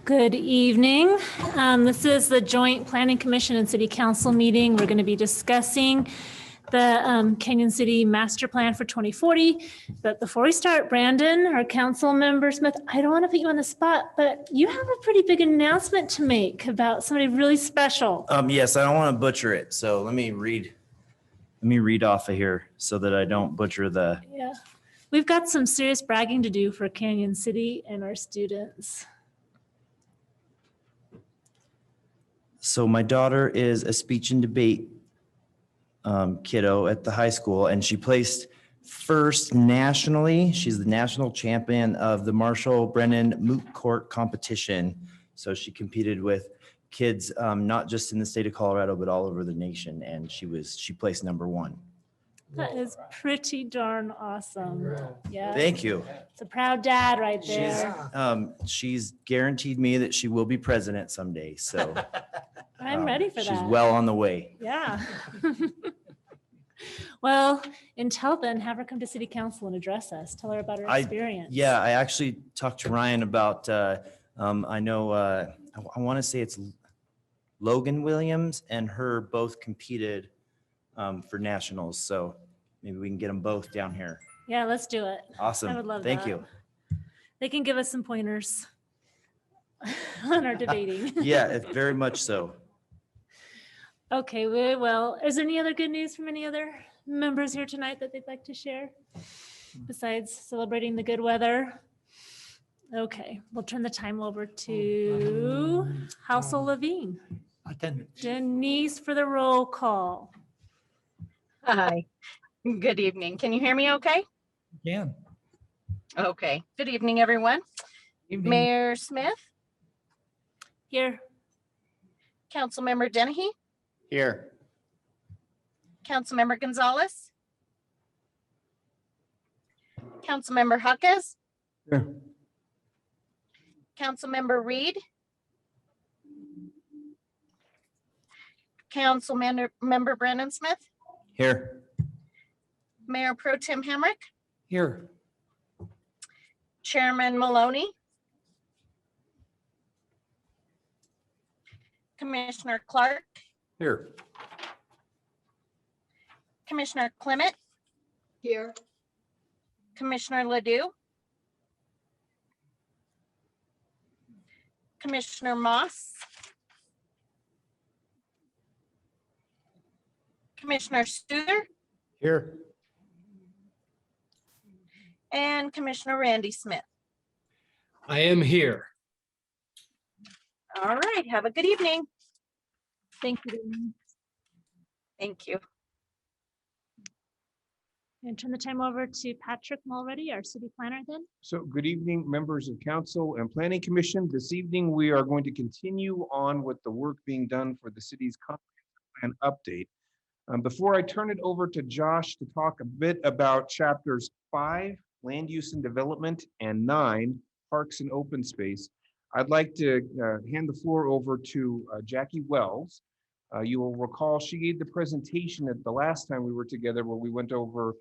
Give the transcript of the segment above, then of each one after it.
Good evening. This is the joint Planning Commission and City Council meeting. We're going to be discussing the Canyon City Master Plan for 2040. But before we start, Brandon, our council member Smith, I don't want to put you on the spot, but you have a pretty big announcement to make about somebody really special. Yes, I don't want to butcher it. So let me read off of here so that I don't butcher the. Yeah, we've got some serious bragging to do for Canyon City and our students. So my daughter is a speech and debate kiddo at the high school, and she placed first nationally. She's the national champion of the Marshall Brennan Moot Court competition. So she competed with kids not just in the state of Colorado, but all over the nation, and she placed number one. That is pretty darn awesome. Yeah. Thank you. It's a proud dad right there. She's guaranteed me that she will be president someday. So I'm ready for that. She's well on the way. Yeah. Well, until then, have her come to City Council and address us. Tell her about her experience. Yeah, I actually talked to Ryan about, I know, I want to say it's Logan Williams and her both competed for nationals. So maybe we can get them both down here. Yeah, let's do it. Awesome. I would love Thank that. you. They can give us some pointers on our debating. Yeah, very much so. Okay, well, is there any other good news from any other members here tonight that they'd like to share besides celebrating the good weather? Okay, we'll turn the time over to Housel Levine. Denise for the roll call. Hi, good evening. Can you hear me okay? Yeah. Okay, good evening, everyone. Evening. Mayor Smith, Here. Councilmember Dennehy, Here. Councilmember Gonzalez, Councilmember Huckes, Here. Councilmember Reed, Councilmember Brandon Smith, Here. Mayor Pro Tem Hamrick, Here. Chairman Maloney, Commissioner Clark, Here. Commissioner Clement, Here. Commissioner Ledoux, Commissioner Moss, Commissioner Stuther, Here. and Commissioner Randy Smith. I am here. All right, have a good evening. Thank you. Denise. Thank you. And turn the time over to Patrick Mulready, our city planner then. So good evening, members of council and planning commission. This evening, we are going to continue on with the work being done for the city's comprehensive plan update. Before I turn it over to Josh to talk a bit about chapters 5, land use and development, and 9, parks and open space, I'd like to hand the floor over to Jackie Wells. You will recall she gave the presentation at the last time we were together where we went over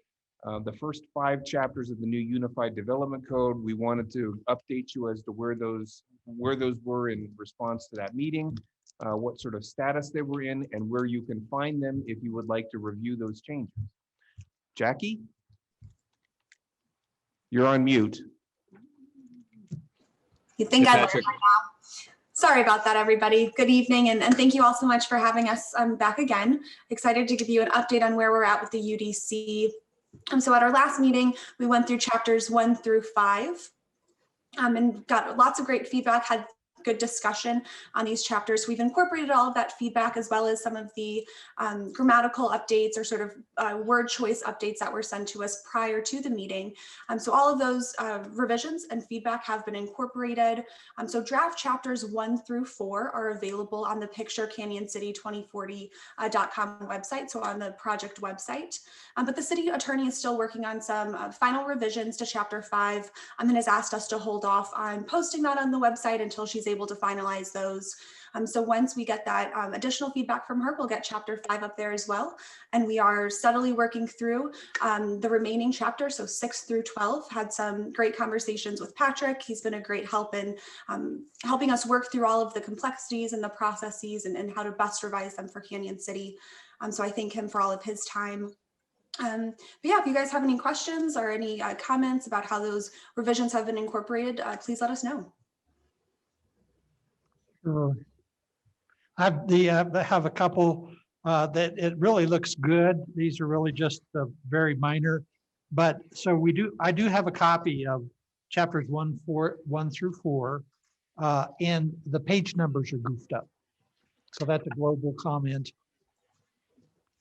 the first 5 chapters of the new Unified Development Code. We wanted to update you as to where those were in response to that meeting, what sort of status they were in, and where you can find them if you would like to review those changes. Jackie? You're on mute. You think Hey, I learned Patrick. by now. Sorry about that, everybody. Good evening, and thank you all so much for having us back again. Excited to give you an update on where we're at with the UDC. So at our last meeting, we went through chapters 1 through 5 and got lots of great feedback, had good discussion on these chapters. We've incorporated all of that feedback as well as some of the grammatical updates or sort of word choice updates that were sent to us prior to the meeting. So all of those revisions and feedback have been incorporated. So draft chapters 1 through 4 are available on the pictureCanyonCity2040.com website, so on the project website. But the city attorney is still working on some final revisions to chapter 5 and has asked us to hold off on posting that on the website until she's able to finalize those. So once we get that additional feedback from her, we'll get chapter 5 up there as well. And we are steadily working through the remaining chapters, so 6 through 12. Had some great conversations with Patrick. He's been a great help in helping us work through all of the complexities and the processes and how to best revise them for Canyon City. So I thank him for all of his time. But yeah, if you guys have any questions or any comments about how those revisions have been incorporated, please let us know. Sure. I have a couple that it really looks good. These are really just very minor, but so I do have a copy of chapters 1 through 4, and the page numbers are goofed up. So that's a global comment.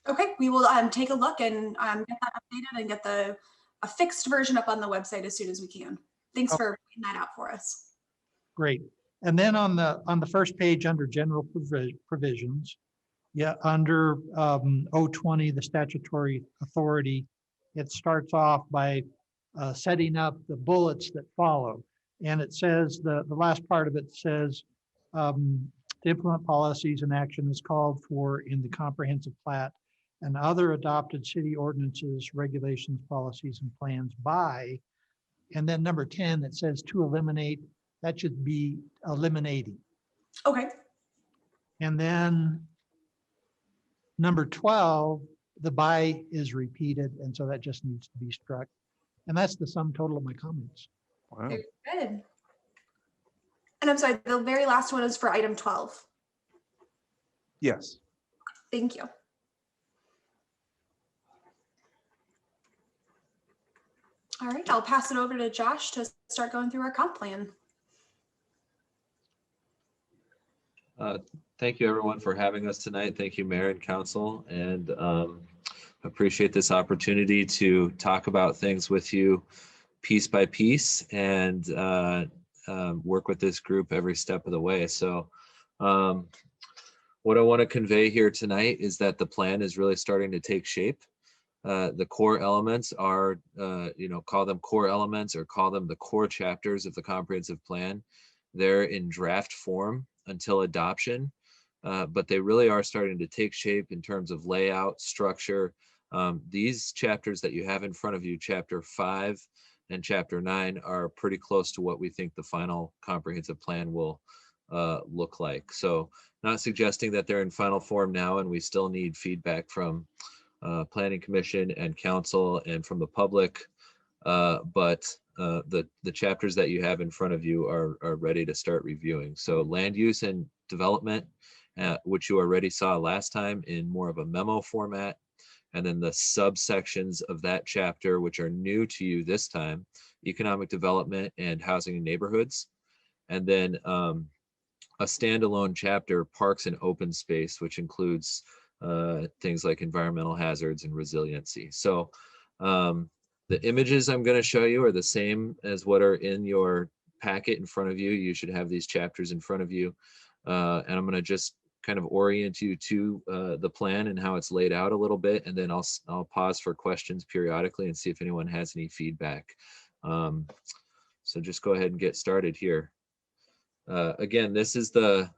Okay, we will take a look and get that updated and get a fixed version up on the website as soon as we can. Thanks for putting that out for us. Great. And then on the first page under general provisions, yeah, under 020, the statutory authority, it starts off by setting up the bullets that follow. And it says, the last part of it says, to implement policies and action is called for in the comprehensive plat and other adopted city ordinances, regulations, policies, and plans by, and then number 10, it says to eliminate, that should be eliminating. Okay. And then number 12, the by is repeated, and so that just needs to be struck. And that's the sum total of my comments. Wow. Very good. And I'm sorry, the very last one is for item 12. Yes. Thank you. All right, I'll pass it over to Josh to start going through our comp plan. Thank you, everyone, for having us tonight. Thank you, Mayor and Council, and appreciate this opportunity to talk about things with you piece by piece and work with this group every step of the way. So what I want to convey here tonight is that the plan is really starting to take shape. The core elements are, call them core elements or call them the core chapters of the comprehensive plan. They're in draft form until adoption, but they really are starting to take shape in terms of layout, structure. These chapters that you have in front of you, chapter 5 and chapter 9, are pretty close to what we think the final comprehensive plan will look like. So not suggesting that they're in final form now, and we still need feedback from Planning Commission and Council and from the public, but the chapters that you have in front of you are ready to start reviewing. So land use and development, which you already saw last time in more of a memo format, and then the subsections of that chapter, which are new to you this time, economic development and housing and neighborhoods, and then a standalone chapter, parks and open space, which includes things like environmental hazards and resiliency. So the images I'm going to show you are the same as what are in your packet in front of you. You should have these chapters in front of you. And I'm going to just kind of orient you to the plan and how it's laid out a little bit. And then I'll pause for questions periodically and see if anyone has any feedback. So just go ahead and get started here. Again, this is the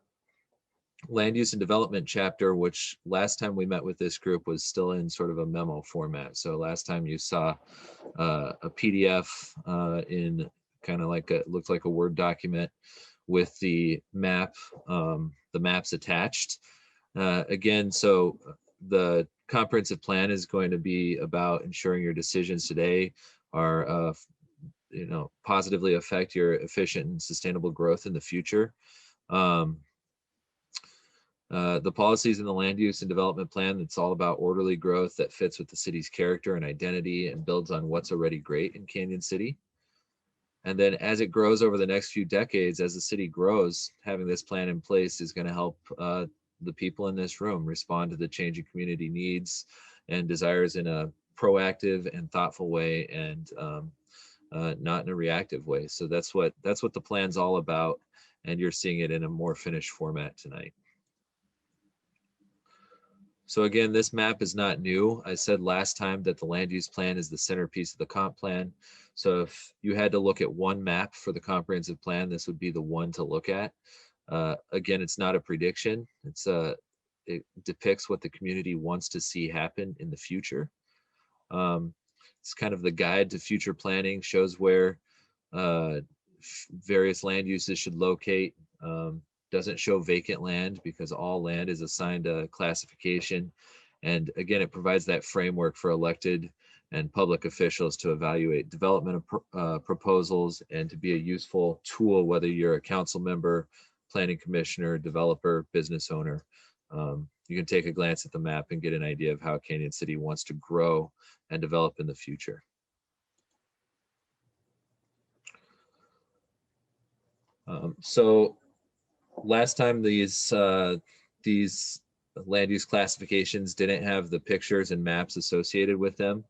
land use and development chapter, which last time we met with this group was still in sort of a memo format. So last time you saw a PDF in kind of like looked like a Word document with the map, the maps attached. Again, so the comprehensive plan is going to be about ensuring your decisions today are positively affect your efficient and sustainable growth in the future. The policies in the land use and development plan, it's all about orderly growth that fits with the city's character and identity and builds on what's already great in Canyon City. And then as it grows over the next few decades, as the city grows, having this plan in place is going to help the people in this room respond to the changing community needs and desires in a proactive and thoughtful way, and not in a reactive way. So that's what the plan's all about, and you're seeing it in a more finished format tonight. So again, this map is not new. I said last time that the land use plan is the centerpiece of the comp plan. So if you had to look at one map for the comprehensive plan, this would be the one to look at. Again, it's not a prediction. It depicts what the community wants to see happen in the future. It's kind of the guide to future planning, shows where various land uses should locate. Doesn't show vacant land because all land is assigned a classification. And again, it provides that framework for elected and public officials to evaluate development of proposals and to be a useful tool, whether you're a council member, planning commissioner, developer, business owner. You can take a glance at the map and get an idea of how Cañon City wants to grow and develop in the future. So last time these land use classifications didn't have the pictures and maps associated with them.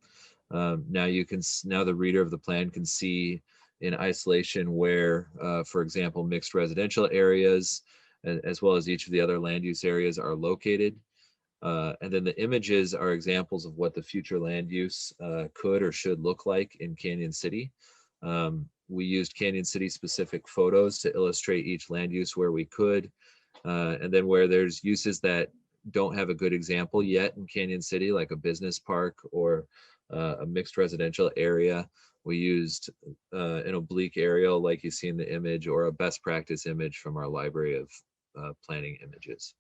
Now the reader of the plan can see in isolation where, for example, mixed residential areas, as well as each of the other land use areas are located. And then the images are examples of what the future land use could or should look like in Cañon City. We used Cañon City specific photos to illustrate each land use where we could. And then where there's uses that don't have a good example yet in Cañon City, like a business park or a mixed residential area, we used an oblique aerial like you see in the image, or a best practice image from our library of planning images.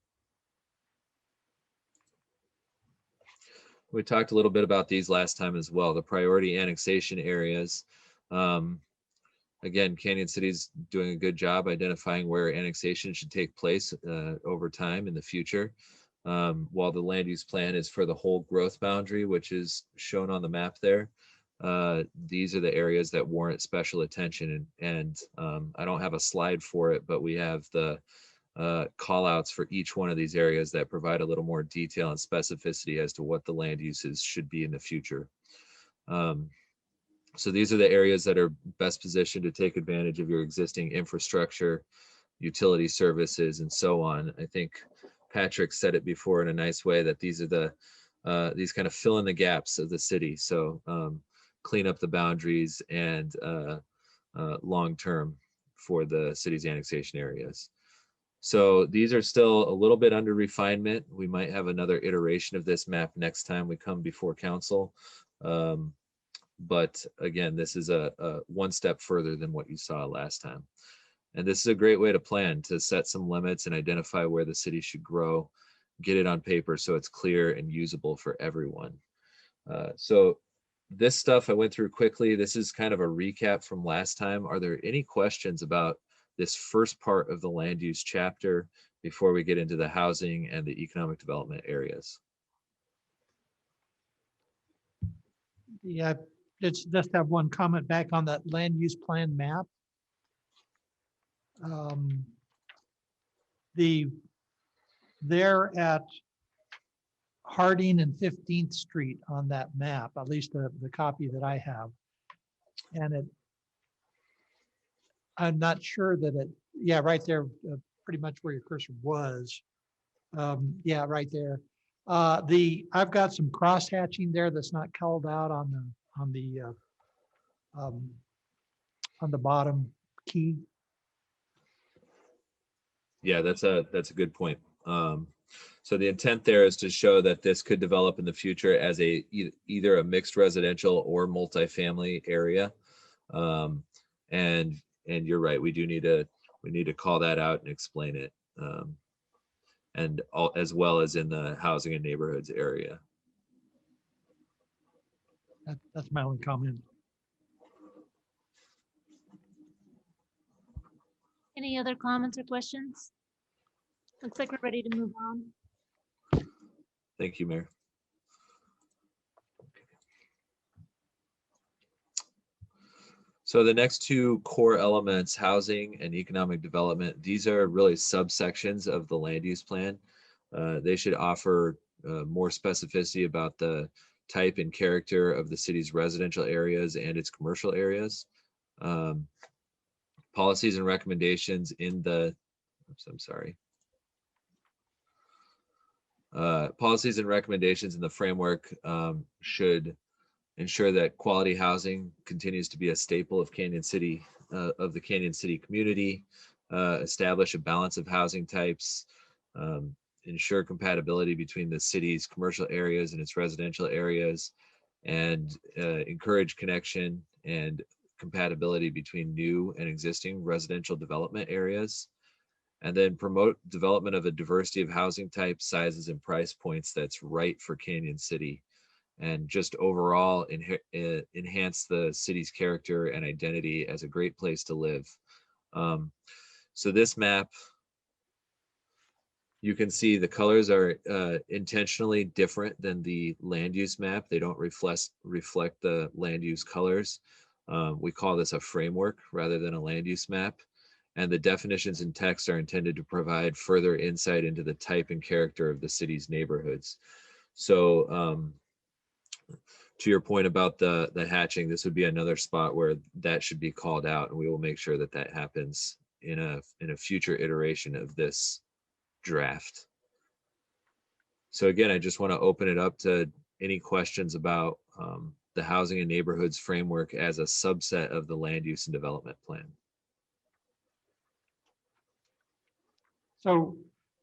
We talked a little bit about these last time as well, the priority annexation areas. Again, Cañon City's doing a good job identifying where annexation should take place over time in the future. While the land use plan is for the whole growth boundary, which is shown on the map there, these are the areas that warrant special attention. And I don't have a slide for it, but we have the call outs for each one of these areas that provide a little more detail and specificity as to what the land uses should be in the future. So these are the areas that are best positioned to take advantage of your existing infrastructure, utility services, and so on. I think Patrick said it before in a nice way that these are these kind of fill in the gaps of the city. So clean up the boundaries and long-term for the city's annexation areas. So these are still a little bit under refinement. We might have another iteration of this map next time we come before council. But again, this is a one step further than what you saw last time. And this is a great way to plan, to set some limits and identify where the city should grow, get it on paper so it's clear and usable for everyone. So this stuff I went through quickly. This is kind of a recap from last time. Are there any questions about this first part of the land use chapter before we get into the housing and the economic development areas? Yeah, just have one comment back on that land use plan map. They're at Harding and 15th Street on that map, at least the copy that I have. And I'm not sure that yeah, right there, pretty much where your cursor was. Yeah, right there. I've got some cross hatching there that's not called out on the bottom key. Yeah, that's a good point. So the intent there is to show that this could develop in the future as either a mixed residential or multifamily area. And you're right, we need to call that out and explain it. And as well as in the housing and neighborhoods area. That's my only comment. Any other comments or questions? Looks like we're ready to move on. Thank you, Mayor. So the next two core elements, housing and economic development, these are really subsections of the land use plan. They should offer more specificity about the type and character of the city's residential areas and its commercial areas. Policies and recommendations in the, policies and recommendations in the framework should ensure that quality housing continues to be a staple of Cañon City, of the Cañon City community. establish a balance of housing types, ensure compatibility between the city's commercial areas and its residential areas, and encourage connection and compatibility between new and existing residential development areas, and then promote development of a diversity of housing types, sizes, and price points that's right for Canyon City, and just overall enhance the city's character and identity as a great place to live. So this map, you can see the colors are intentionally different than the land use map. They don't reflect the land use colors. We call this a framework rather than a land use map. And the definitions in text are intended to provide further insight into the type and character of the city's neighborhoods. So to your point about the hatching, this would be another spot where that should be called out, and we will make sure that that happens in a future iteration of this draft. So again, I just want to open it up to any questions about the housing and neighborhoods framework as a subset of the land use and development plan. So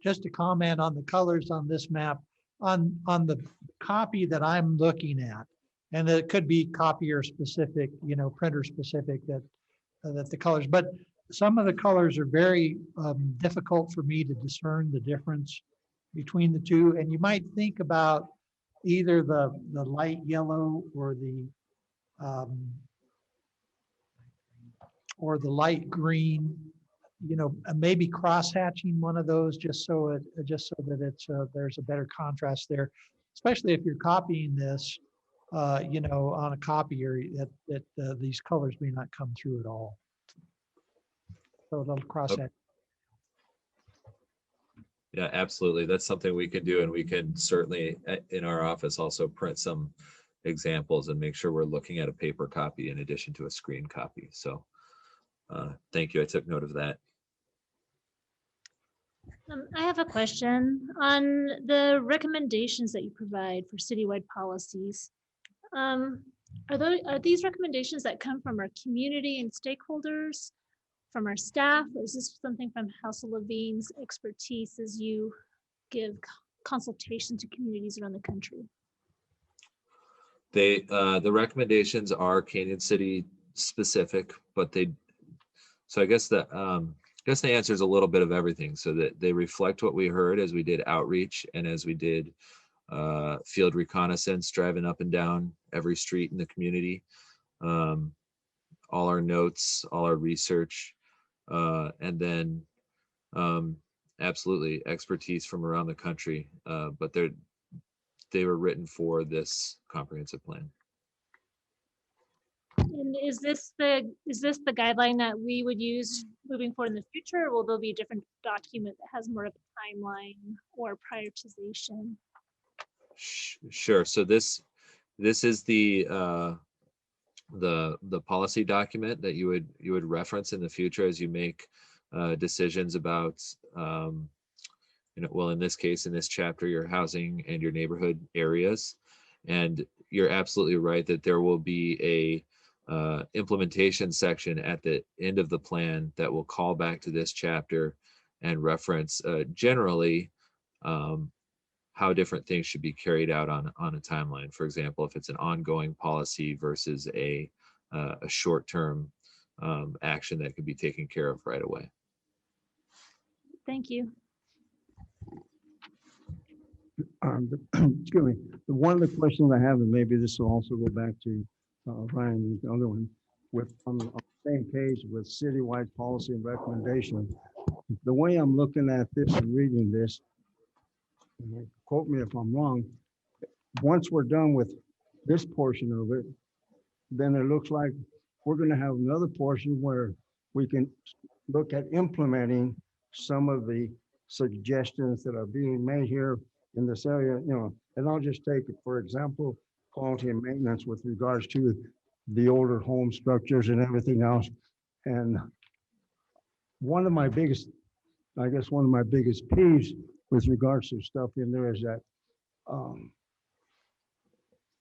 just to comment on the colors on this map, on the copy that I'm looking at, and it could be copier specific, you know, printer specific, that the colors, but some of the colors are very difficult for me to discern the difference between the two. And you might think about either the light yellow or the light green, you know, maybe cross-hatching one of those just so that it's there's a better contrast there, especially if you're copying this, you know, on a copier, that these colors may not come through at all. So they'll cross-hatch. Yeah, absolutely. That's something we can do, and we can certainly in our office also print some examples and make sure we're looking at a paper copy in addition to a screen copy. So thank you. I took note of that. I have a question on the recommendations that you provide for citywide policies. Are these recommendations that come from our community and stakeholders, from our staff, or is this something from House of Levine's expertise as you give consultation to communities around the country? The recommendations are Canyon City specific, but so I guess the answer is a little bit of everything, so that they reflect what we heard as we did outreach and as we did field reconnaissance, driving up and down every street in the community, all our notes, all our research, and then absolutely expertise from around the country, but they were written for this comprehensive plan. And is this the guideline that we would use moving forward in the future, or will there be a different document that has more of a timeline or prioritization? Sure. So this is the policy document that you would reference in the future as you make decisions about, you know, well, in this case, in this chapter, your housing and your neighborhood areas. And you're absolutely right that there will be a implementation section at the end of the plan that will call back to this chapter and reference generally how different things should be carried out on a timeline. For example, if it's an ongoing policy versus a short-term action that could be taken care of right away. Thank you. Excuse me. One of the questions I have, and maybe this will also go back to Ryan, the other one, on the same page with citywide policy and recommendation. The way I'm looking at this and reading this, and quote me if I'm wrong, once we're done with this portion of it, then it looks like we're going to have another portion where we can look at implementing some of the suggestions that are being made here in this area, you know. And I'll just take, for example, quality and maintenance with regards to the older home structures and everything else. And one of my biggest peeves with regards to stuff in there is that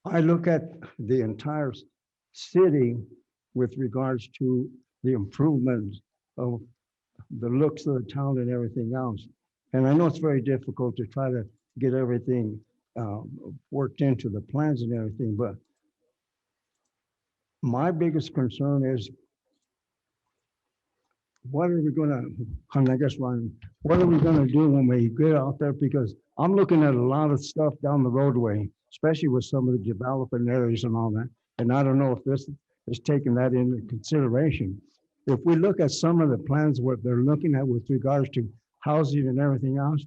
I look at the entire city with regards to the improvements of the looks of the town and everything else. And I know it's very difficult to try to get everything worked into the plans and everything, but my biggest concern is what are we gonna, and I guess, Ryan, what are we gonna do when we get out there? Because I'm looking at a lot of stuff down the roadway, especially with some of the development areas and all that. And I don't know if this is taking that into consideration. If we look at some of the plans, what they're looking at with regards to housing and everything else,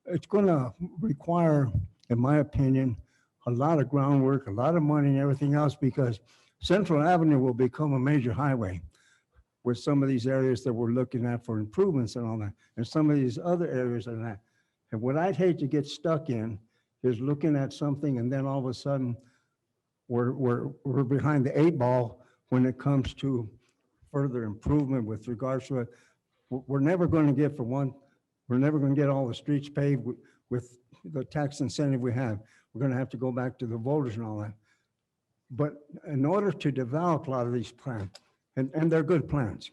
it's gonna require, in my opinion, a lot of groundwork, a lot of money and everything else, because Central Avenue will become a major highway with some of these areas that we're looking at for improvements and all that, and some of these other areas and that. And what I'd hate to get stuck in is looking at something and then all of a sudden we're behind the 8 ball when it comes to further improvement with regards to it. We're never going to get, for one, we're never going to get all the streets paved with the tax incentive we have. We're going to have to go back to the voters and all that. But in order to develop a lot of these plans, and they're good plans,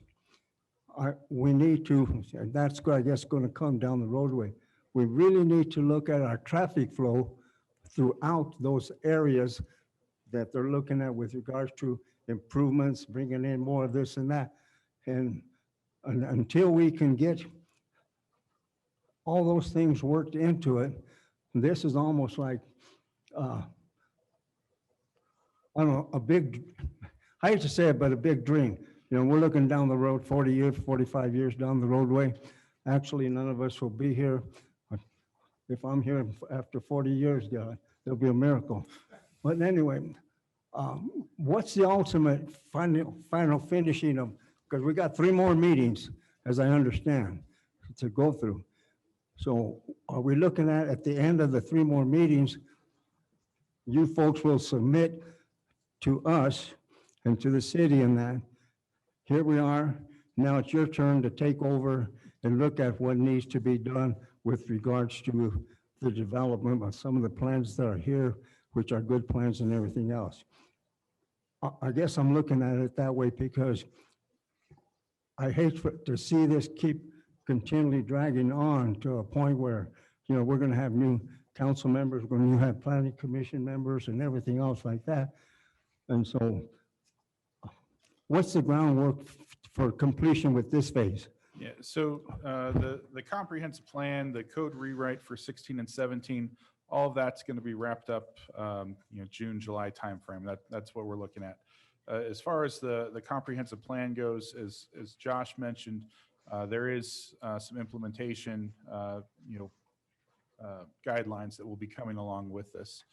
we need to, and that's, I guess, going to come down the roadway. We really need to look at our traffic flow throughout those areas that they're looking at with regards to improvements, bringing in more of this and that. And until we can get all those things worked into it, this is almost like, I don't know, a big, I hate to say it, but a big dream. You know, we're looking down the road 40 years, 45 years down the roadway. Actually, none of us will be here. If I'm here after 40 years, God, there'll be a miracle. But anyway, what's the ultimate final finishing of, because we got 3 more meetings, as I understand, to go through. So are we looking at the end of the 3 more meetings, you folks will submit to us and to the city in that, here we are, now it's your turn to take over and look at what needs to be done with regards to the development of some of the plans that are here, which are good plans and everything else. I guess I'm looking at it that way because I hate to see this keep continually dragging on to a point where, you know, we're going to have new council members, we're going to have planning commission members and everything else like that. And so what's the groundwork for completion with this phase? Yeah, so the comprehensive plan, the code rewrite for 16 and 17, all of that's going to be wrapped up, June, July timeframe. That's what we're looking at. As far as the comprehensive plan goes, as Josh mentioned, there is some implementation, guidelines that will be coming along with this.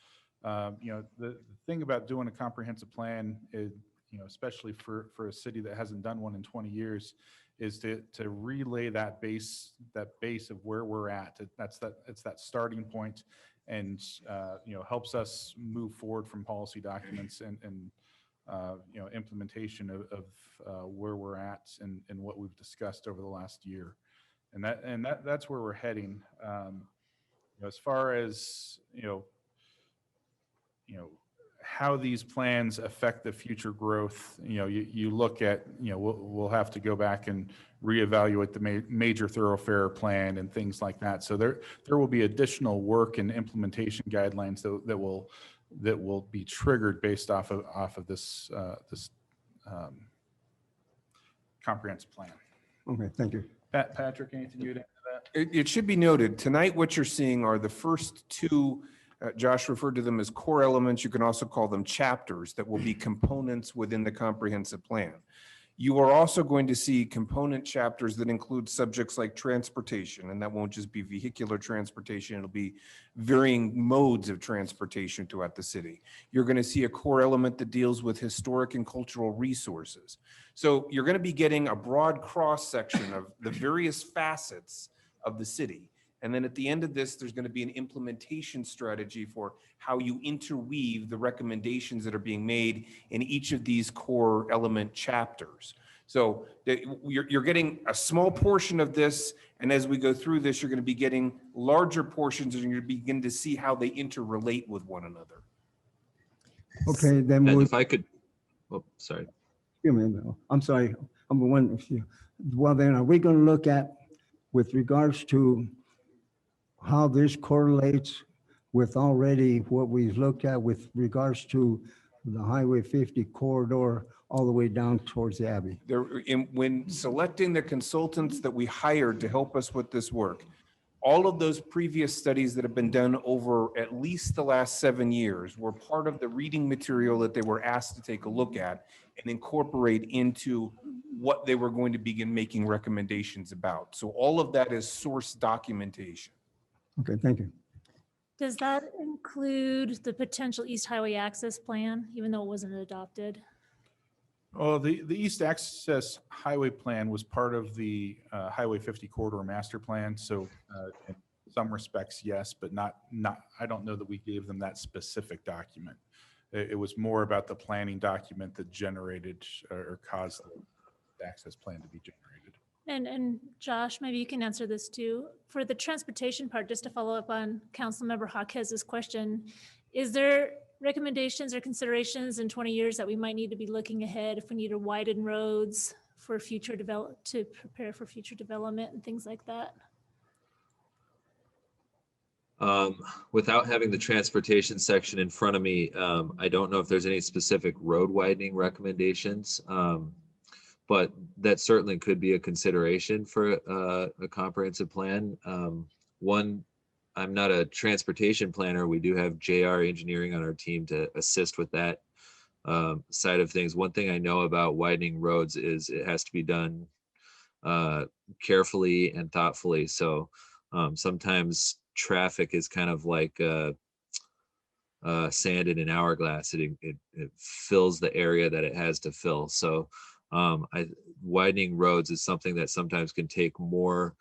The thing about doing a comprehensive plan is, especially for a city that hasn't done one in 20 years, is to relay that base of where we're at. It's that starting point, and helps us move forward from policy documents and implementation of where we're at and what we've discussed over the last year, and that's where we're heading. As far as how these plans affect the future growth, you look at, we'll have to go back and reevaluate the major thoroughfare plan and things like that. So there will be additional work and implementation guidelines that will be triggered based off of this comprehensive plan. Okay, thank you. Patrick, anything you'd add to that? It should be noted, tonight what you're seeing are the first 2, Josh referred to them as core elements. You can also call them chapters that will be components within the comprehensive plan. You are also going to see component chapters that include subjects like transportation, and that won't just be vehicular transportation, it'll be varying modes of transportation throughout the city. You're going to see a core element that deals with historic and cultural resources. So you're going to be getting a broad cross-section of the various facets of the city. And then at the end of this, there's going to be an implementation strategy for how you interweave the recommendations that are being made in each of these core element chapters. So you're getting a small portion of this, and as we go through this, you're going to be getting larger portions, and you're going to begin to see how they interrelate with one another. Okay, then And we'll, if I could, oh, sorry. I'm sorry, I'm one of you. well, then are we going to look at, with regards to how this correlates with already what we've looked at with regards to the Highway 50 corridor all the way down towards the Abbey? When selecting the consultants that we hired to help us with this work, all of those previous studies that have been done over at least the last 7 years were part of the reading material that they were asked to take a look at and incorporate into what they were going to begin making recommendations about. So all of that is source documentation. Okay, thank you. Does that include the potential East Highway Access Plan, even though it wasn't adopted? Well, the East Access Highway Plan was part of the Highway 50 Corridor Master Plan. So in some respects, yes, but not, I don't know that we gave them that specific document. It was more about the planning document that generated or caused the access plan to be generated. And Josh, maybe you can answer this too. For the transportation part, just to follow up on Councilmember Jaquez's question, is there recommendations or considerations in 20 years that we might need to be looking ahead if we need to widen roads for future to prepare for future development and things like that? Without having the transportation section in front of me, I don't know if there's any specific road widening recommendations, but that certainly could be a consideration for a comprehensive plan. One, I'm not a transportation planner. We do have JR Engineering on our team to assist with that side of things. One thing I know about widening roads is it has to be done carefully and thoughtfully. So sometimes traffic is kind of like sand in an hourglass. It fills the area that it has to fill. So widening roads is something that sometimes can take more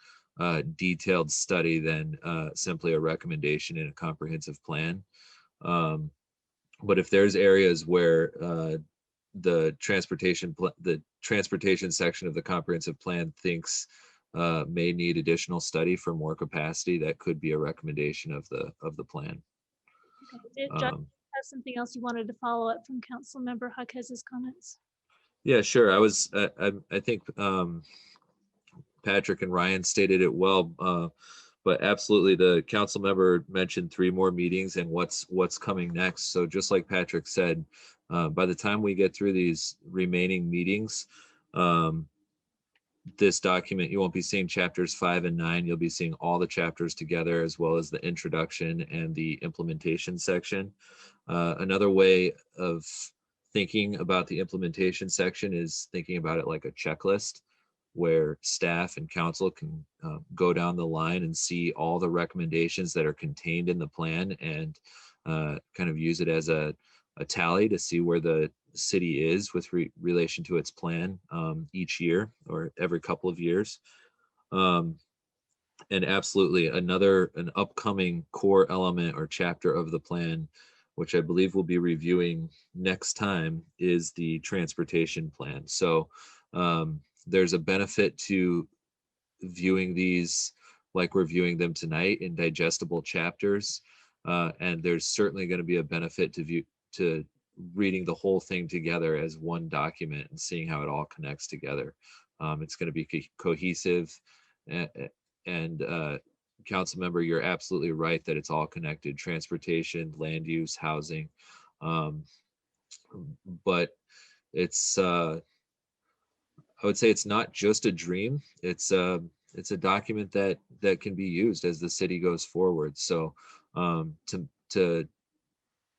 detailed study than simply a recommendation in a comprehensive plan. But if there's areas where the transportation section of the comprehensive plan thinks may need additional study for more capacity, that could be a recommendation of the plan. Okay. Did Josh have something else you wanted to follow up from Councilmember Jaquez's comments? Yeah, sure. I think Patrick and Ryan stated it well, but absolutely, the council member mentioned 3 more meetings and what's coming next. So just like Patrick said, by the time we get through these remaining meetings, this document, you won't be seeing chapters 5 and 9. You'll be seeing all the chapters together, as well as the introduction and the implementation section. Another way of thinking about the implementation section is thinking about it like a checklist, where staff and council can go down the line and see all the recommendations that are contained in the plan and kind of use it as a tally to see where the city is with relation to its plan each year or every couple of years. And absolutely an upcoming core element or chapter of the plan, which I believe we'll be reviewing next time, is the transportation plan. So there's a benefit to viewing these like we're viewing them tonight in digestible chapters. And there's certainly going to be a benefit to reading the whole thing together as one document and seeing how it all connects together. It's going to be cohesive, and council member, you're absolutely right that it's all connected: transportation, land use, housing. But it's I would say it's not just a dream. It's a document that can be used as the city goes forward. So to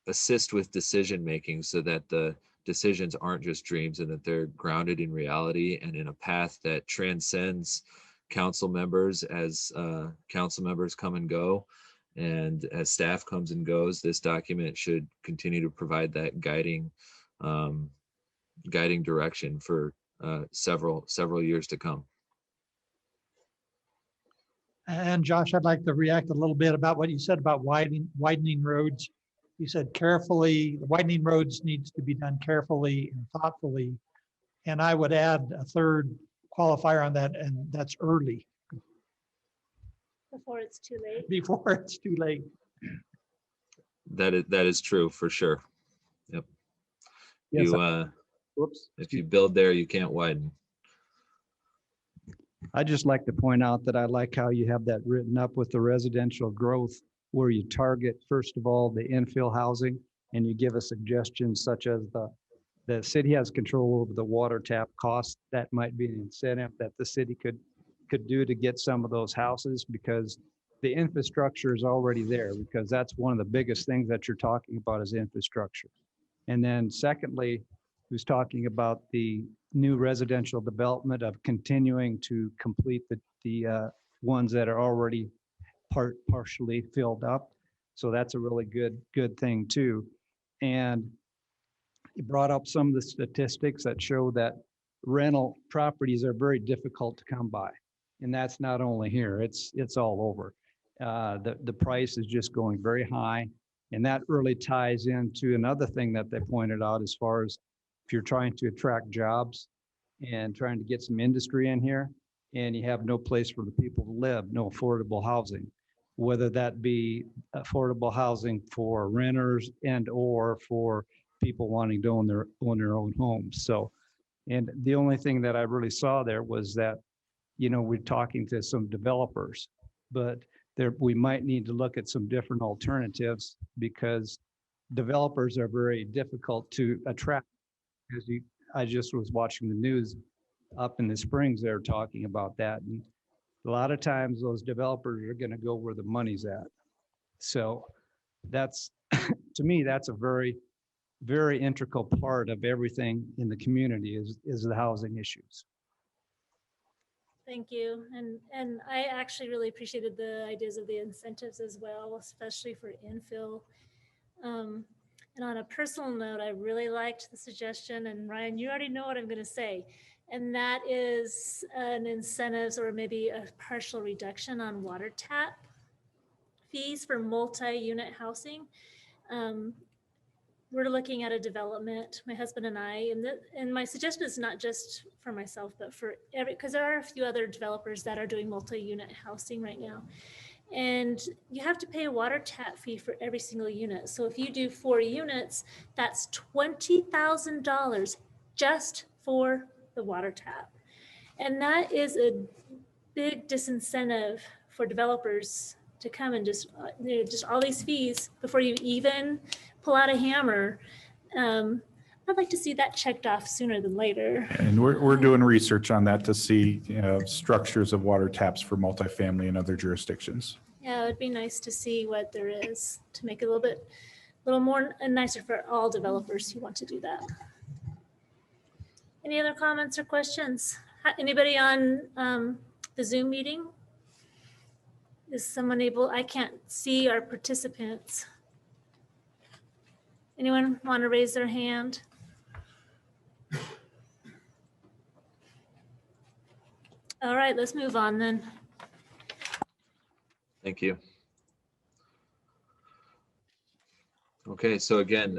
assist with decision making, so that the decisions aren't just dreams and that they're grounded in reality and in a path that transcends council members as council members come and go, and as staff comes and goes. This document should continue to provide that guiding direction for several years to come. And Josh, I'd like to react a little bit about what you said about widening roads. You said carefully, widening roads needs to be done carefully and thoughtfully. And I would add a third qualifier on that, and that's early. Before it's too late. Before it's too late. That is true for sure. Yep. Yes, If you build there, you can't widen. I'd just like to point out that I like how you have that written up with the residential growth, where you target, first of all, the infill housing, and you give a suggestion such as the city has control over the water tap cost. That might be an incentive that the city could do to get some of those houses, because the infrastructure is already there, because that's one of the biggest things that you're talking about is infrastructure. And then secondly, who's talking about the new residential development of continuing to complete the ones that are already partially filled up. So that's a really good thing too. And he brought up some of the statistics that show that rental properties are very difficult to come by. And that's not only here, it's all over. The price is just going very high. And that really ties into another thing that they pointed out, as far as if you're trying to attract jobs and trying to get some industry in here, and you have no place for the people to live, no affordable housing, whether that be affordable housing for renters and or for people wanting to own their own homes. So, and the only thing that I really saw there was that, you know, we're talking to some developers, but we might need to look at some different alternatives, because developers are very difficult to attract. Because I just was watching the news up in the Springs, they're talking about that. And a lot of times those developers are going to go where the money's at. So that's, to me, that's a very, very integral part of everything in the community is the housing issues. Thank you. And I actually really appreciated the ideas of the incentives as well, especially for infill. And on a personal note, I really liked the suggestion, and Ryan, you already know what I'm going to say, and that is an incentives or maybe a partial reduction on water tap fees for multi-unit housing. We're looking at a development, my husband and I, and my suggestion is not just for myself, but for because there are a few other developers that are doing multi-unit housing right now. And you have to pay a water tap fee for every single unit. So if you do 4 units, that's $20,000 just for the water tap. And that is a big disincentive for developers to come and just all these fees before you even pull out a hammer. I'd like to see that checked off sooner than later. And we're doing research on that to see, you know, structures of water taps for multifamily and other jurisdictions. Yeah, it'd be nice to see what there is to make it a little more and nicer for all developers who want to do that. Any other comments or questions? Anybody on the Zoom meeting? Is someone able? I can't see our participants. Anyone want to raise their hand? All right, let's move on then. Thank you. Okay, so again,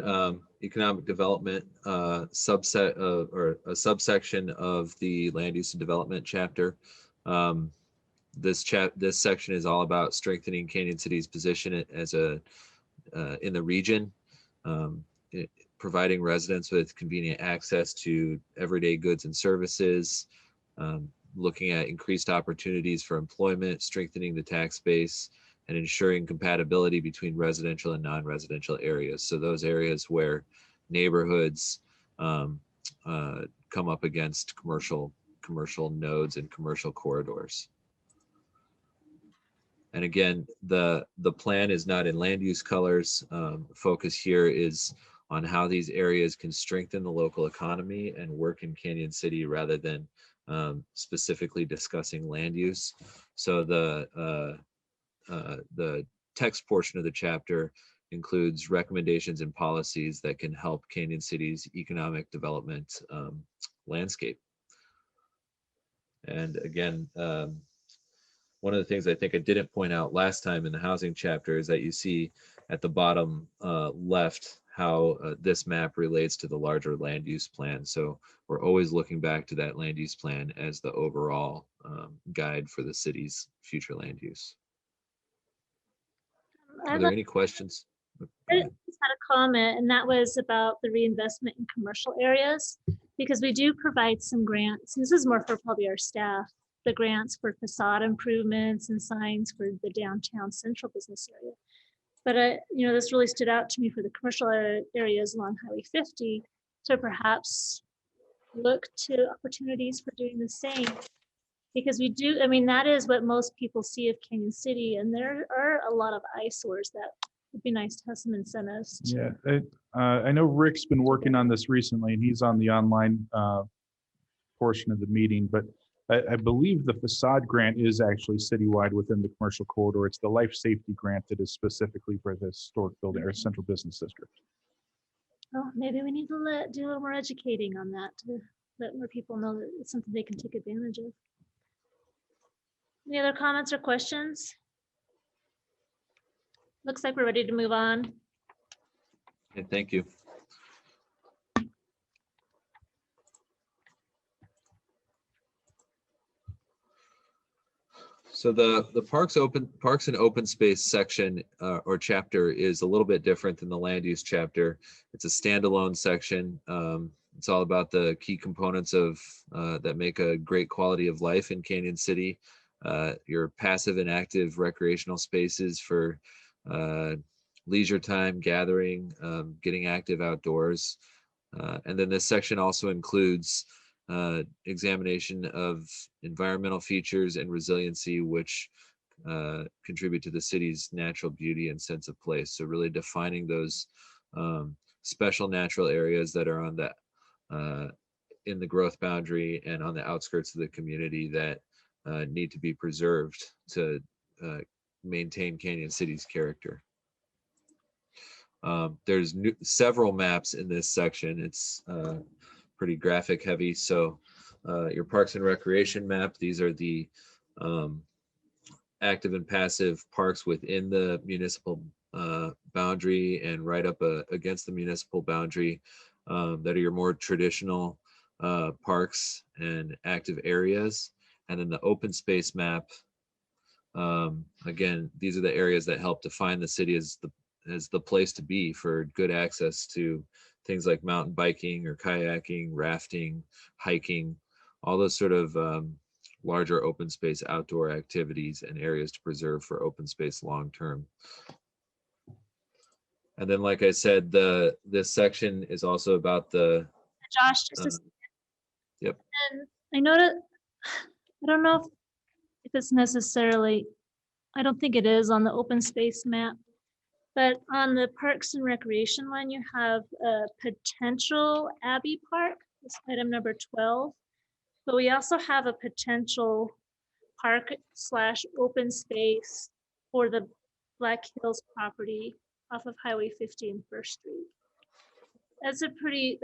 economic development subset of, or a subsection of the land use and development chapter. This section is all about strengthening Cañon City's position as a in the region, providing residents with convenient access to everyday goods and services, looking at increased opportunities for employment, strengthening the tax base, and ensuring compatibility between residential and non-residential areas. So those areas where neighborhoods come up against commercial nodes and commercial corridors. And again, the plan is not in land use colors. Focus here is on how these areas can strengthen the local economy and work in Cañon City rather than specifically discussing land use. So the text portion of the chapter includes recommendations and policies that can help Cañon City's economic development landscape. And again, one of the things I think I didn't point out last time in the housing chapter is that you see at the bottom left how this map relates to the larger land use plan. So we're always looking back to that land use plan as the overall guide for the city's future land use. Are there any questions? I just had a comment, and that was about the reinvestment in commercial areas, because we do provide some grants. This is more for probably our staff, the grants for facade improvements and signs for the downtown central business area. But, this really stood out to me for the commercial areas along Highway 50 to perhaps look to opportunities for doing the same. Because we do, that is what most people see of Canyon City, and there are a lot of eyesores that would be nice to have some incentives. Yeah, I know Rick's been working on this recently, and he's on the online portion of the meeting, but I believe the facade grant is actually citywide within the commercial corridor. It's the life safety grant that is specifically for the historic building or central business district. Well, maybe we need to do a little more educating on that to let more people know that it's something they can take advantage of. Any other comments or questions? Looks like we're ready to move on. Okay, thank you. So the parks and open space section or chapter is a little bit different than the land use chapter. It's a standalone section. It's all about the key components of that make a great quality of life in Canyon City. Your passive and active recreational spaces for leisure time, gathering, getting active outdoors. And then this section also includes examination of environmental features and resiliency, which contribute to the city's natural beauty and sense of place. So really defining those special natural areas that are on that in the growth boundary and on the outskirts of the community that need to be preserved to maintain Canyon City's character. There's several maps in this section. It's pretty graphic heavy. So your parks and recreation map, these are the active and passive parks within the municipal boundary and right up against the municipal boundary that are your more traditional parks and active areas. And then the open space map, again, these are the areas that help define the city as the place to be for good access to things like mountain biking or kayaking, rafting, hiking, all those sort of larger open space outdoor activities and areas to preserve for open space long term. And then, like I said, this section is also about the Josh, just a second. Yep. And I know that, I don't know if it's necessarily, I don't think it is on the open space map, but on the Parks and Recreation one, you have a potential Abbey Park, it's item number 12. But we also have a potential park / open space for the Black Hills property off of Highway 50 and First Street. That's a pretty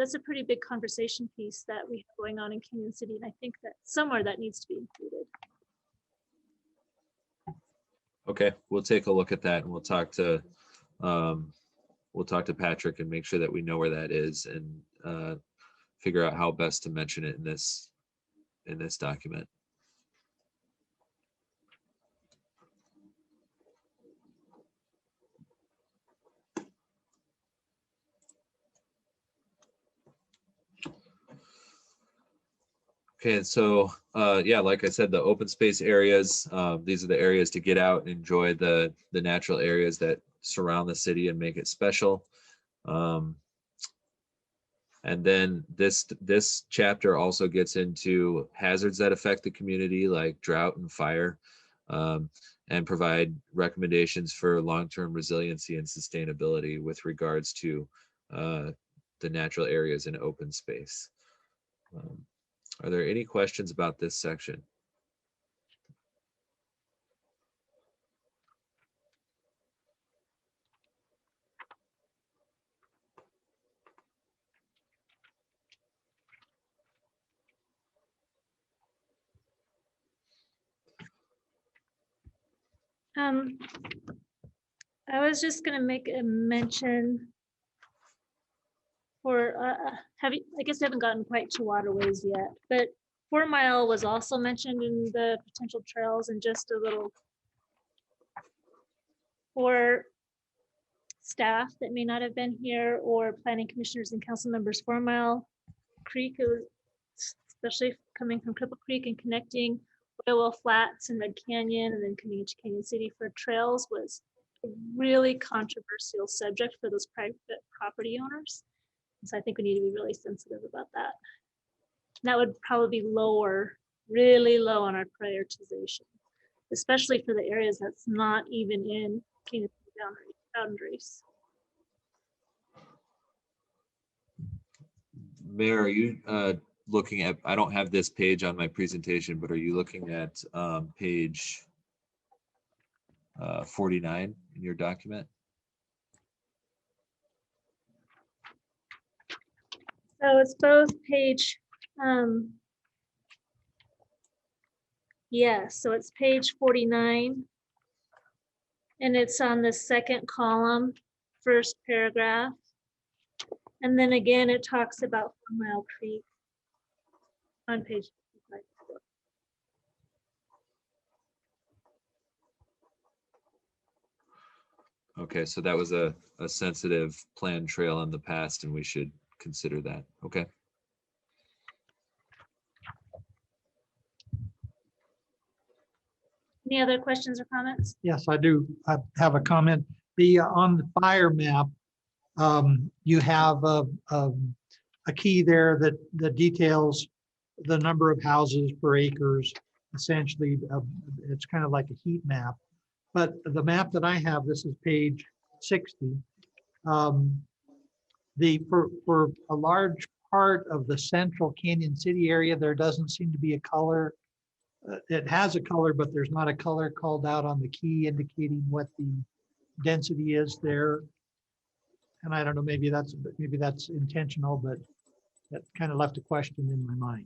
big conversation piece that we have going on in Canyon City, and I think that somewhere that needs to be included. Okay, we'll take a look at that, and we'll talk to Patrick and make sure that we know where that is and figure out how best to mention it in this document. Okay, so yeah, like I said, the open space areas, these are the areas to get out and enjoy the natural areas that surround the city and make it special. And then this chapter also gets into hazards that affect the community, like drought and fire, and provide recommendations for long-term resiliency and sustainability with regards to the natural areas in open space. Are there any questions about this section? I was just gonna make a mention for, I guess I haven't gotten quite to waterways yet, but 4 Mile was also mentioned in the potential trails, and just a little for staff that may not have been here or planning commissioners and council members. 4 Mile Creek, especially coming from Cripple Creek and connecting Oil Flats and Red Canyon and then coming into Canyon City for trails was a really controversial subject for those private property owners. So I think we need to be really sensitive about that. That would probably be lower, really low on our prioritization, especially for the areas that's not even in Canyon City boundaries. Mayor, are you looking at, I don't have this page on my presentation, but are you looking at page 49 in your document? So it's both page, yeah, so it's page 49. And it's on the second column, first paragraph. And then again, it talks about 4 Mile Creek on page 55. Okay, so that was a sensitive planned trail in the past and we should consider that. Okay. Any other questions or comments? Yes, I do. I have a comment. On the fire map, you have a key there that details the number of houses per acres. Essentially, it's kind of like a heat map. But the map that I have, this is page 60. For a large part of the central Canyon City area, there doesn't seem to be a color. It has a color, but there's not a color called out on the key indicating what the density is there. And I don't know, maybe that's intentional, but that kind of left a question in my mind.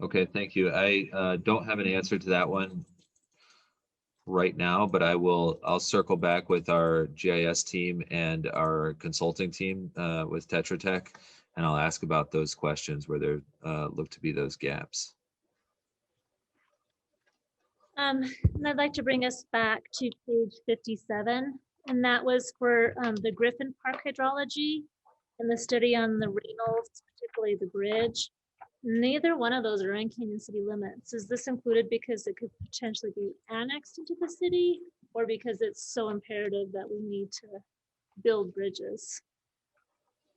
Okay, thank you. I don't have an answer to that one right now, but I'll circle back with our GIS team and our consulting team with Tetra Tech, and I'll ask about those questions where there look to be those gaps. And I'd like to bring us back to page 57, and that was for the Griffin Park hydrology and the study on the Reynolds, particularly the bridge. Neither one of those are in Canyon City limits. Is this included because it could potentially be annexed into the city, or because it's so imperative that we need to build bridges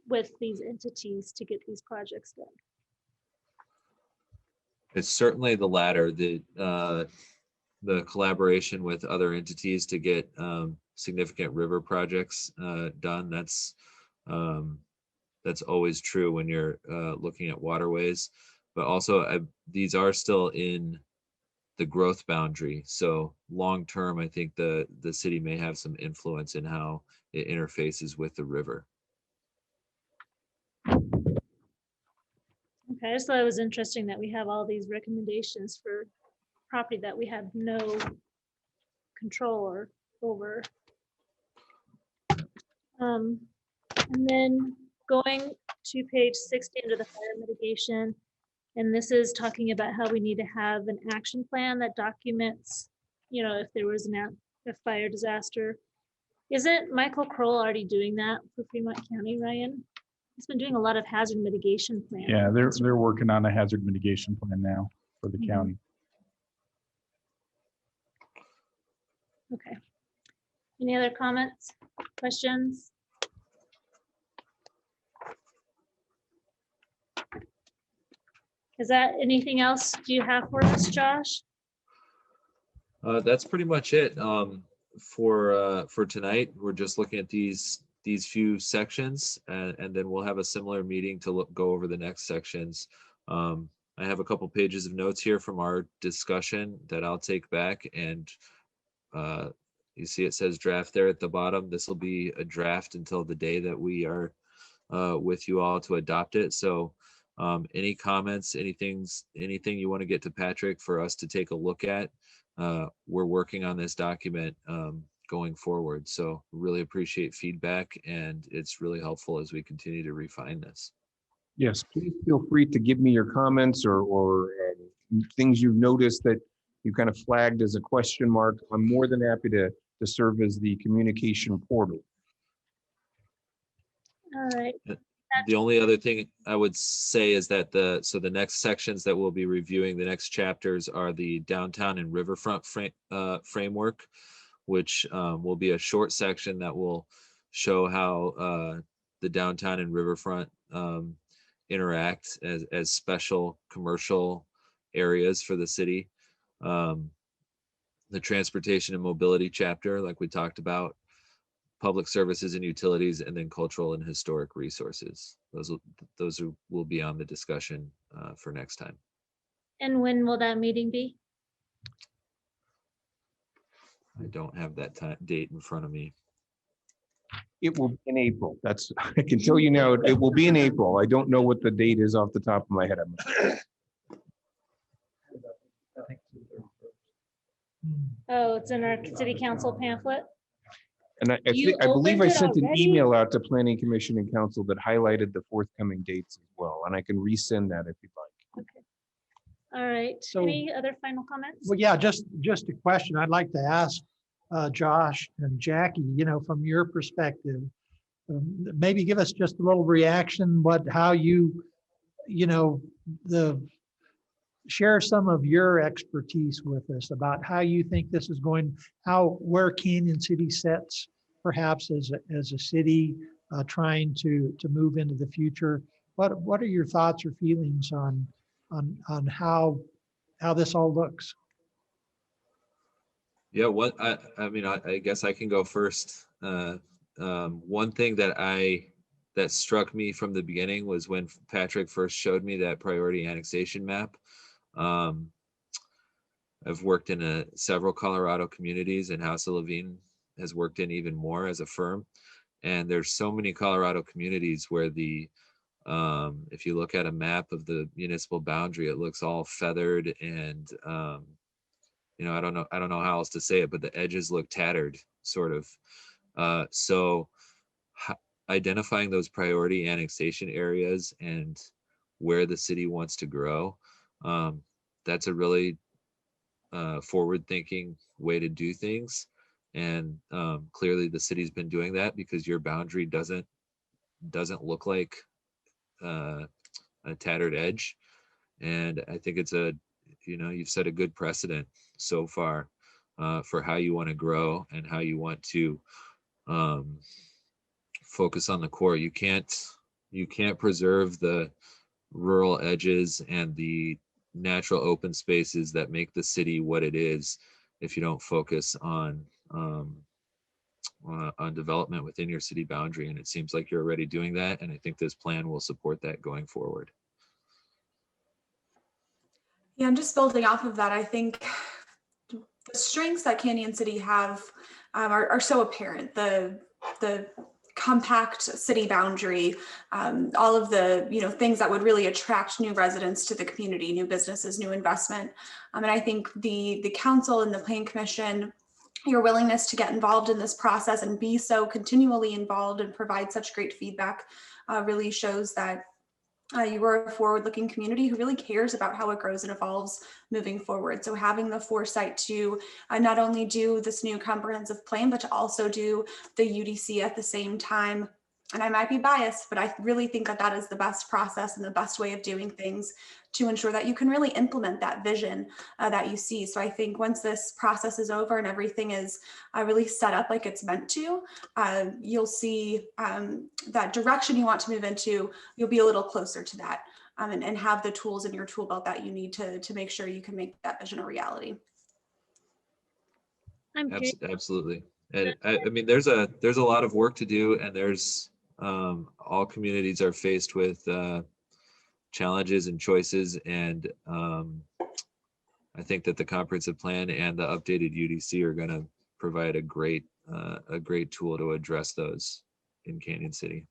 with these entities to get these projects done? It's certainly the latter, the collaboration with other entities to get significant river projects done. That's always true when you're looking at waterways, but also these are still in the growth boundary. So long-term, I think the city may have some influence in how it interfaces with the river. Okay, so it was interesting that we have all these recommendations for property that we have no control over. And then going to page 60 under the fire mitigation, and this is talking about how we need to have an action plan that documents, if there was a fire disaster. Isn't Michael Kroll already doing that for Fremont County, Ryan? He's been doing a lot of hazard mitigation plans. Yeah, they're working on a hazard mitigation plan now for the county. Okay. Any other comments, questions? Is that anything else do you have for us, Josh? That's pretty much it for tonight. We're just looking at these few sections, and then we'll have a similar meeting to go over the next sections. I have a couple pages of notes here from our discussion that I'll take back, and you see it says draft there at the bottom. This will be a draft until the day that we are with you all to adopt it. So any comments, anything you want to get to Patrick for us to take a look at? We're working on this document going forward. So really appreciate feedback, and it's really helpful as we continue to refine this. Yes, please feel free to give me your comments or things you've noticed that you kind of flagged as a question mark. I'm more than happy to serve as the communication portal. All right. The only other thing I would say is that the next sections that we'll be reviewing, the next chapters are the downtown and riverfront framework, which will be a short section that will show how the downtown and riverfront interact as special commercial areas for the city. The transportation and mobility chapter, like we talked about, public services and utilities, and then cultural and historic resources. Those will be on the discussion for next time. And when will that meeting be? I don't have that date in front of me. It will be in April. That's, I can tell you now, it will be in April. I don't know what the date is off the top of my head. Oh, it's in our city council pamphlet. And You I believe I opened it sent an already? email out to Planning Commission and Council that highlighted the forthcoming dates as well, and I can resend that if you'd like. All right. So- Any other final comments? Well, yeah, just a question I'd like to ask Josh and Jackie, from your perspective, maybe give us just a little reaction, how you share some of your expertise with us about how you think this is going, where Canyon City sets perhaps as a city trying to move into the future. What are your thoughts or feelings on how this all looks? Yeah, I mean, I guess I can go first. One thing that struck me from the beginning was when Patrick first showed me that priority annexation map. I've worked in several Colorado communities, and House of Levine has worked in even more as a firm. And there's so many Colorado communities where if you look at a map of the municipal boundary, it looks all feathered and I don't know how else to say it, but the edges look tattered, sort of. So identifying those priority annexation areas and where the city wants to grow, that's a really forward-thinking way to do things. And clearly the city's been doing that, because your boundary doesn't look like a tattered edge. And I think it's you've set a good precedent so far for how you want to grow and how you want to focus on the core. You can't preserve the rural edges and the natural open spaces that make the city what it is if you don't focus on development within your city boundary. And it seems like you're already doing that, and I think this plan will support that going forward. Yeah, and just building off of that, I think the strengths that Canyon City have are so apparent. The compact city boundary, all of the things that would really attract new residents to the community, new businesses, new investment. And I think the council and the Planning Commission, your willingness to get involved in this process and be so continually involved and provide such great feedback really shows that you are a forward-looking community who really cares about how it grows and evolves moving forward. So having the foresight to not only do this new comprehensive plan, but to also do the UDC at the same time. And I might be biased, but I really think that is the best process and the best way of doing things to ensure that you can really implement that vision that you see. So I think once this process is over and everything is really set up like it's meant to, you'll see that direction you want to move into, you'll be a little closer to that and have the tools in your tool belt that you need to make sure you can make that vision a reality. Absolutely. And I mean, there's a lot of work to do, and there's all communities are faced with challenges and choices, and I think that the comprehensive plan and the updated UDC are going to provide a great tool to address those in Canyon City.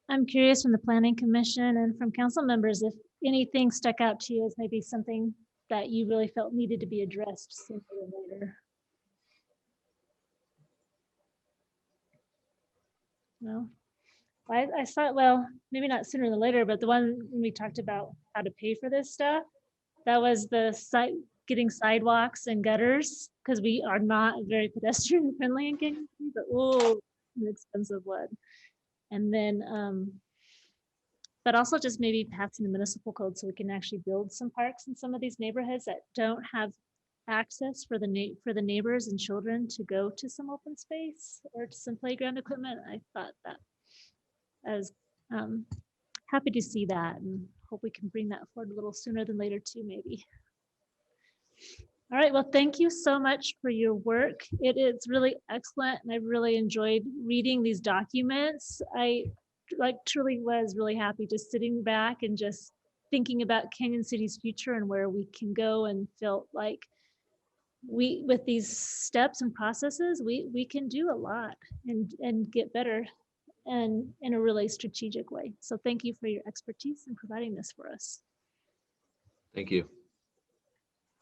I'm curious from the Planning Commission and from council members if anything stuck out to you as maybe something that you really felt needed to be addressed sooner than later. No, I saw, well, maybe not sooner than later, but the one when we talked about how to pay for this stuff, that was the getting sidewalks and gutters, because we are not very pedestrian friendly in Canyon City, but an expensive one. And then but also just maybe passing the municipal code so we can actually build some parks in some of these neighborhoods that don't have access for the neighbors and children to go to some open space or to some playground equipment. I thought that I was happy to see that and hope we can bring that forward a little sooner than later too, maybe. All right, well, thank you so much for your work. It is really excellent and I really enjoyed reading these documents. I truly was really happy just sitting back and just thinking about Canyon City's future and where we can go, and felt like with these steps and processes, we can do a lot and get better and in a really strategic way. So thank you for your expertise in providing this for us. Thank you.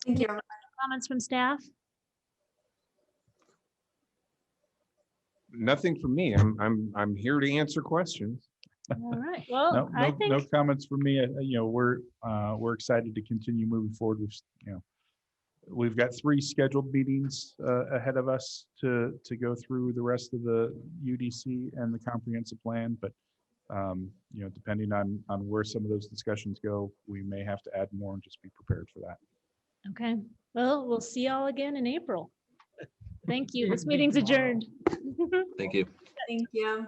Thank you. Comments from staff? Nothing from me. I'm here to answer questions. All right, well, I think. No comments from me. We're excited to continue moving forward with, we've got 3 scheduled meetings ahead of us to go through the rest of the UDC and the comprehensive plan. But, depending on where some of those discussions go, we may have to add more and just be prepared for that. Okay, well, we'll see y'all again in April. Thank you. This meeting's adjourned. Thank you. Thank you.